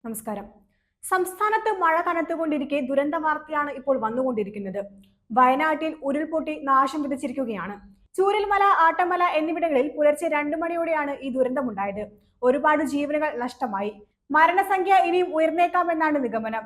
നമസ്കാരം. സംസ്ഥാനത്ത് മഴ കനത്തുകൊണ്ടിരിക്കെ ദുരന്ത വാർത്തയാണ് ഇപ്പോൾ വന്നുകൊണ്ടിരിക്കുന്നത്. വയനാട്ടിൽ ഉരുൾപൊട്ടി നാശം വിതച്ചിരിക്കുകയാണ്. ചൂരൽമല, ആട്ടമല എന്നിവിടങ്ങളിൽ പുലർച്ചെ 2 മണിയോടെയാണ് ഈ ദുരന്തമുണ്ടായത്. ഒരുപാട് ജീവനുകൾ നഷ്ടമായി. മരണസംഖ്യ ഇനിയും ഉയർന്നേക്കാമെന്നാണ് നിഗമനം.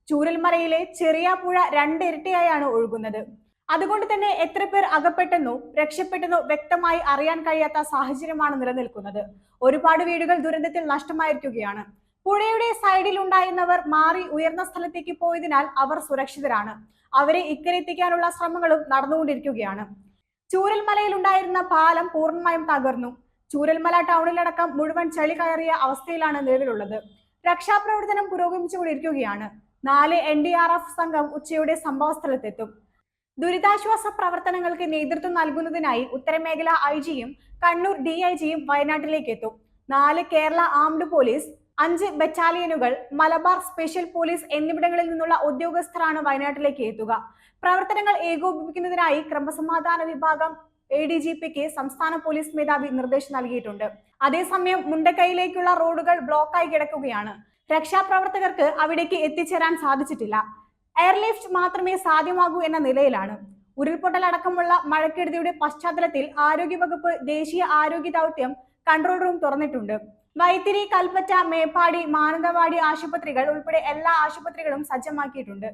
ചൂരൽമലയിലെ ചെറിയ പുഴ 2 ഇരട്ടിയായാണ് ഒഴുകുന്നത്. അതുകൊണ്ട് തന്നെ എത്ര പേർ അകപ്പെട്ടെന്നോ രക്ഷപ്പെട്ടെന്നോ വ്യക്തമായി അറിയാൻ കഴിയാത്ത സാഹചര്യമാണ് നിലനിൽക്കുന്നത്. ഒരുപാട് വീടുകൾ ദുരന്തത്തിൽ നഷ്ടമായിരിക്കുകയാണ്. പുഴയുടെ സൈഡിൽ ഉണ്ടായിരുന്നവർ മാറി ഉയർന്ന സ്ഥലത്തേക്ക് പോയതിനാൽ അവർ സുരക്ഷിതരാണ്. അവരെ ഇക്കരെത്തിക്കാനുള്ള ശ്രമങ്ങളും നടന്നുകൊണ്ടിരിക്കുകയാണ്. ചൂരൽമലയിൽ ഉണ്ടായിരുന്ന പാലം പൂർണ്ണമായും തകർന്നു. ചൂരൽമല ടൗണിലടക്കം മുഴുവൻ ചെളി കയറിയ അവസ്ഥയിലാണ് നിലവിലുള്ളത്. രക്ഷാപ്രവർത്തനം പുരോഗമിച്ചുകൊണ്ടിരിക്കുകയാണ്. 4 NDRF സംഘം ഉച്ചയോടെ സംഭവ സ്ഥലത്തെത്തും. ദുരിതാശ്വാസ പ്രവർത്തനങ്ങൾക്ക് നേതൃത്വം നൽകുന്നതിനായി ഉത്തരമേഖല IG-യും കണ്ണൂർ DIG-യും വയനാട്ടിലേക്ക് എത്തും. 4 കേരള ആംഡ് പോലീസ്, 5 ബറ്റാലിയനുകൾ, മലബാർ സ്പെഷ്യൽ പോലീസ് എന്നിവിടങ്ങളിൽ നിന്നുള്ള ഉദ്യോഗസ്ഥരാണ് വയനാട്ടിലേക്ക് എത്തുക. പ്രവർത്തനങ്ങൾ ഏകോപിപ്പിക്കുന്നതിനായി ക്രമസമാധാന വിഭാഗം ADGPക്ക് സംസ്ഥാന പോലീസ് മേധാവി നിർദ്ദേശം നൽകിയിട്ടുണ്ട്. അതേസമയം മുണ്ടക്കൈയിലേക്കുള്ള റോഡുകൾ ബ്ലോക്കായി കിടക്കുകയാണ്. രക്ഷാപ്രവർത്തകർക്ക് അവിടേക്ക് എത്തിച്ചേരാൻ സാധിച്ചിട്ടില്ല. എയർലിഫ്റ്റ് മാത്രമേ സാധ്യമാകൂ എന്ന നിലയിലാണ്. ഉരുൾപൊട്ടലടക്കമുള്ള മഴക്കെടുതിയുടെ പശ്ചാത്തലത്തിൽ ആരോഗ്യവകുപ്പ് ദേശീയ ആരോഗ്യ ദൗത്യം കൺട്രോൾ റൂം തുറന്നിട്ടുണ്ട്. വൈത്തിരി, കൽപ്പറ്റ, മേപ്പാടി, മാനന്തവാടി ആശുപത്രികൾ ഉൾപ്പെടെ എല്ലാ ആശുപത്രികളും സജ്ജമാക്കിയിട്ടുണ്ട്.